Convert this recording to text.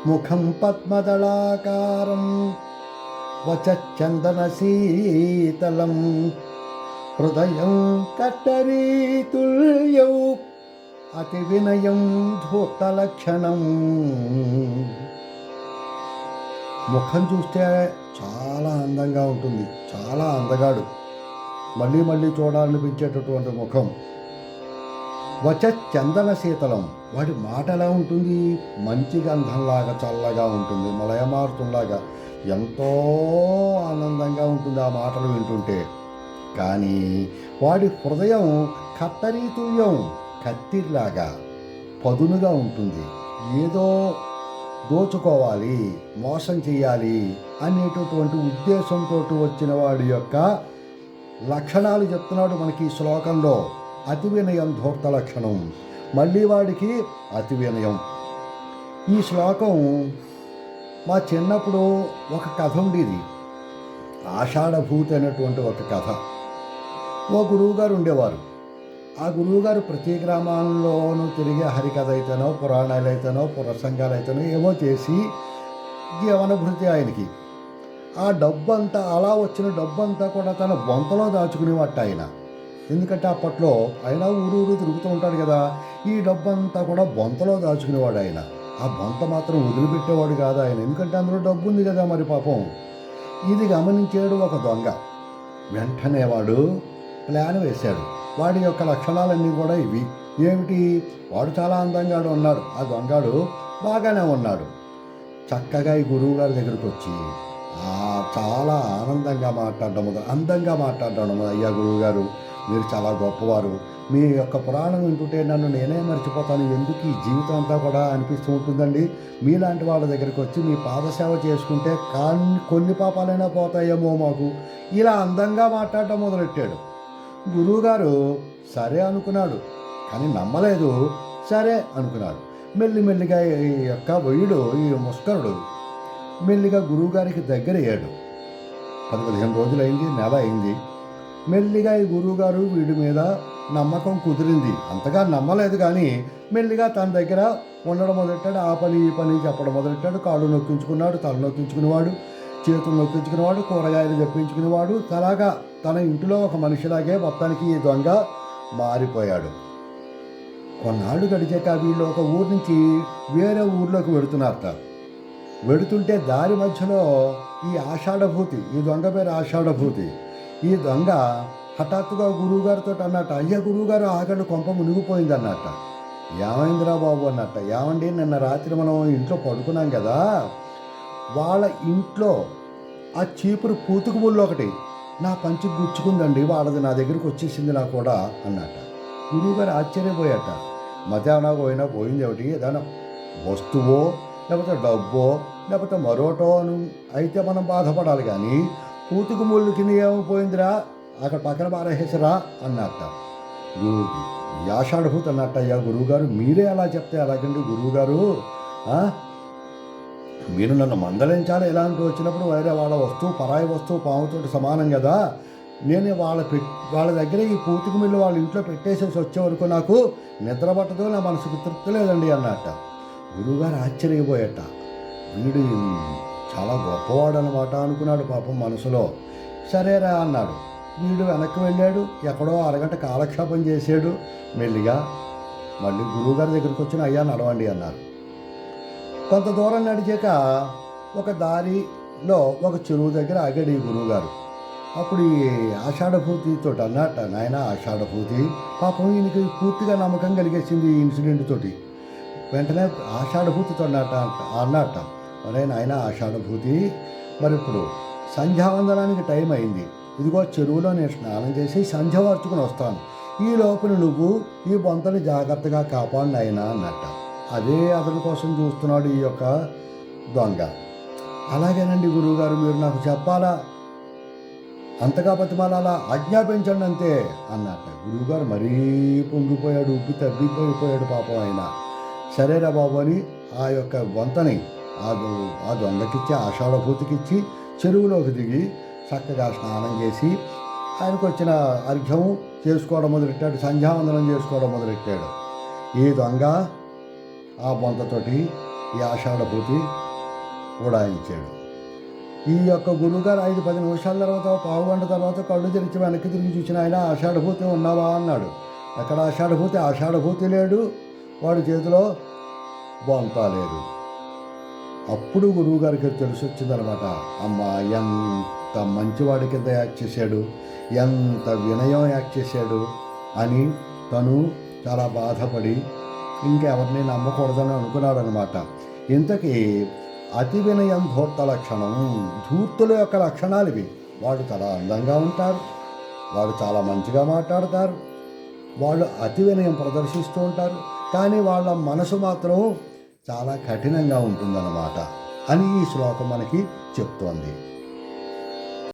ముఖం పద్మదళాకారం వచచ్చందన శీతలం హృదయం కట్టరీతుల్యౌ అతి వినయం ధూర్తలక్షణం. ముఖం చూస్తే చాలా అందంగా ఉంటుంది, చాలా అందగాడు, మళ్ళీ మళ్ళీ చూడాలనిపించేటటువంటి ముఖం. చందన శీతలం, వాడి మాట ఎలా ఉంటుంది, మంచి గంధంలాగా చల్లగా ఉంటుంది, మలయమారుతుంలాగా ఎంతో ఆనందంగా ఉంటుంది ఆ మాటలు వింటుంటే. కానీ వాడి హృదయం కత్తరీతుల్యం, కత్తిలాగా పదునుగా ఉంటుంది. ఏదో దోచుకోవాలి, మోసం చేయాలి అనేటటువంటి ఉద్దేశంతో వచ్చిన వాడి యొక్క లక్షణాలు చెప్తున్నాడు మనకి ఈ శ్లోకంలో. అతి వినయం ధూర్త లక్షణం, మళ్ళీ వాడికి అతి వినయం. ఈ శ్లోకం మా చిన్నప్పుడు ఒక కథ ఉండేది, ఆషాఢభూతి అనేటువంటి ఒక కథ. ఓ గురువుగారు ఉండేవారు. ఆ గురువుగారు ప్రతి గ్రామాల్లోనూ తిరిగే హరికథ అయితేనో, పురాణాలు అయితేనో, పురసంగాలు అయితేనో ఏమో చేసి జీవనభృతి ఆయనకి. ఆ డబ్బంతా, అలా వచ్చిన డబ్బంతా కూడా తన బొంతలో దాచుకునేవాట ఆయన. ఎందుకంటే అప్పట్లో ఆయన ఊరూరు తిరుగుతూ ఉంటాడు కదా, ఈ డబ్బంతా కూడా బొంతలో దాచుకునేవాడు ఆయన. ఆ బొంత మాత్రం వదిలిపెట్టేవాడు కాదు ఆయన, ఎందుకంటే అందులో డబ్బు ఉంది కదా మరి పాపం. ఇది గమనించాడు ఒక దొంగ. వెంటనే వాడు ప్లాన్ వేశాడు. వాడి యొక్క లక్షణాలన్నీ కూడా ఇవి. ఏమిటి, వాడు చాలా అందంగా ఉన్నాడు, ఆ దొంగాడు బాగానే ఉన్నాడు. చక్కగా ఈ గురువుగారి దగ్గరికి వచ్చి చాలా ఆనందంగా మాట్లాడడం, అందంగా మాట్లాడడం. అయ్యా గురువుగారు, మీరు చాలా గొప్పవారు, మీ యొక్క పురాణం వింటుంటే నన్ను నేనే మర్చిపోతాను, ఎందుకు ఈ జీవితం అంతా కూడా అనిపిస్తూ ఉంటుందండి. మీలాంటి వాళ్ళ దగ్గరికి వచ్చి మీ పాదసేవ చేసుకుంటే కొన్ని పాపాలైనా పోతాయేమో మాకు, ఇలా అందంగా మాట్లాడటం మొదలెట్టాడు. గురువుగారు సరే అనుకున్నాడు, కానీ నమ్మలేదు. సరే అనుకున్నాడు. మెల్లిమెల్లిగా ఈ యొక్క వయుడు, ఈ ముష్కరుడు మెల్లిగా గురువుగారికి దగ్గర అయ్యాడు. 10-15 రోజులైంది, నెల అయింది. మెల్లిగా ఈ గురువుగారు వీడి మీద నమ్మకం కుదిరింది. అంతగా నమ్మలేదు, కానీ మెల్లిగా తన దగ్గర ఉండడం మొదలెట్టాడు. ఆ పని ఈ పని చెప్పడం మొదలెట్టాడు. కాళ్ళు నొక్కించుకున్నాడు, తల నొక్కించుకునేవాడు, చేతులు నొక్కించుకునేవాడు, కూరగాయలు తెప్పించుకునేవాడు. అలాగా తన ఇంటిలో ఒక మనిషిలాగే మొత్తానికి ఈ దొంగ మారిపోయాడు. కొన్నాళ్ళు గడిచాక వీళ్ళు ఒక ఊరు నుంచి వేరే ఊర్లోకి వెడుతున్నారట. వెడుతుంటే దారి మధ్యలో ఈ ఆషాఢభూతి, ఈ దొంగ పేరు ఆషాఢభూతి, ఈ దొంగ హఠాత్తుగా గురువుగారితో అన్నట్ట, అయ్యా గురువుగారు ఆగండి, కొంప మునిగిపోయింది అన్నట్ట. ఏమైందిరా బాబు అన్నట్ట. ఏమండి, నిన్న రాత్రి మనం ఇంట్లో పడుకున్నాం కదా, వాళ్ళ ఇంట్లో ఆ చీపురు పూతుకు ముళ్ళు ఒకటి నా పంచి గుచ్చుకుందండి, వాళ్ళది నా దగ్గరికి వచ్చేసింది నా కూడా అన్నట్ట. గురువుగారు ఆశ్చర్యపోయాట. మధ్యాహ్నం పోయినా పోయింది ఏమిటి, ఏదైనా వస్తువో లేకపోతే డబ్బో లేకపోతే మరోటో అయితే మనం బాధపడాలి, కానీ పూతుకు ముళ్ళు కింద ఏమైపోయిందిరా, అక్కడ పక్కన పారేసేసరా అన్నట్ట. ఆషాఢభూతి అన్నట్ట. అయ్యా గురువుగారు, మీరే అలా చెప్తే ఎలాగండి గురువుగారు, మీరు నన్ను మందలించాలి, ఎలాంటి వచ్చినప్పుడు వేరే వాళ్ళ వస్తువు పరాయి వస్తువు పాముతోటి సమానం కదా, నేను వాళ్ళ దగ్గర ఈ పూతికి మిల్లు వాళ్ళ ఇంట్లో పెట్టేసేసి వచ్చే వరకు నాకు నిద్ర పట్టదు, నా మనసుకు తృప్తి లేదండి అన్నట్ట. గురువుగారు ఆశ్చర్యపోయాట. వీడు చాలా గొప్పవాడు అనమాట అనుకున్నాడు పాపం మనసులో. సరేరా అన్నాడు. వీడు వెనక్కి వెళ్ళాడు, ఎక్కడో అరగంట కాలక్షేపం చేశాడు. మెల్లిగా మళ్ళీ గురువుగారి దగ్గరికి వచ్చిన, అయ్యా నడవండి అన్నారు. కొంత దూరం నడిచాక ఒక దారిలో ఒక చెరువు దగ్గర ఆగాడు ఈ గురువుగారు. అప్పుడు ఈ ఆషాఢభూతితో అన్నట్ట, నాయన ఆషాఢభూతి, పాపం ఈయనకి పూర్తిగా నమ్మకం కలిగేసింది ఈ ఇన్సిడెంట్ తోటి. వెంటనే ఆషాఢభూతితో అన్నట్ట, అరే నాయన ఆషాఢభూతి, మరి ఇప్పుడు సంధ్యావందనానికి టైం అయింది, ఇదిగో చెరువులో నేను స్నానం చేసి సంధ్య వార్చుకుని వస్తాను, ఈ లోపల నువ్వు ఈ బొంతని జాగ్రత్తగా కాపాడు నాయన అన్నట్ట. అదే అతని కోసం చూస్తున్నాడు ఈ యొక్క దొంగ. అలాగేనండి గురువుగారు, మీరు నాకు చెప్పాలా, అంతగా బతిమాలా, ఆజ్ఞాపించండి అంతే అన్నట్ట. గురువుగారు మరీ పొంగిపోయాడు, ఉబ్బి తబ్బిపోయిపోయాడు పాపం ఆయన. సరేరా బాబు అని ఆ యొక్క వంతని ఆ దొంగకిచ్చి, ఆషాఢభూతికిచ్చి చెరువులోకి దిగి చక్కగా స్నానం చేసి ఆయనకు వచ్చిన అర్ఘ్యం చేసుకోవడం మొదలెట్టాడు, సంధ్యావందనం చేసుకోవడం మొదలెట్టాడు. ఈ దొంగ ఆ బొంతతోటి ఈ ఆషాఢభూతి ఉడాయించాడు. ఈ యొక్క గురువుగారు 5-10 నిమిషాల తర్వాత, పావు గంట తర్వాత కళ్ళు తెరిచి వెనక్కి తిరిగి చూసిన ఆయన, ఆషాఢభూతి ఉన్నావా అన్నాడు. ఎక్కడ ఆషాఢభూతి? ఆషాఢభూతి లేడు, వాడి చేతిలో బొంత లేదు. అప్పుడు గురువుగారికి తెలిసి వచ్చిందనమాట, అమ్మ ఎంత మంచివాడి కింద యాక్ట్ చేశాడు, ఎంత వినయం యాక్ట్ చేశాడు అని తను చాలా బాధపడి ఇంకెవరిని నమ్మకూడదని అనుకున్నాడు అనమాట. ఇంతకీ అతి వినయం ధూర్త లక్షణం, ధూర్తుల యొక్క లక్షణాలు ఇవి. వాళ్ళు చాలా అందంగా ఉంటారు, వాళ్ళు చాలా మంచిగా మాట్లాడతారు, వాళ్ళు అతి వినయం ప్రదర్శిస్తూ ఉంటారు, కానీ వాళ్ళ మనసు మాత్రం చాలా కఠినంగా ఉంటుందన్నమాట అని ఈ శ్లోకం మనకి చెప్తోంది.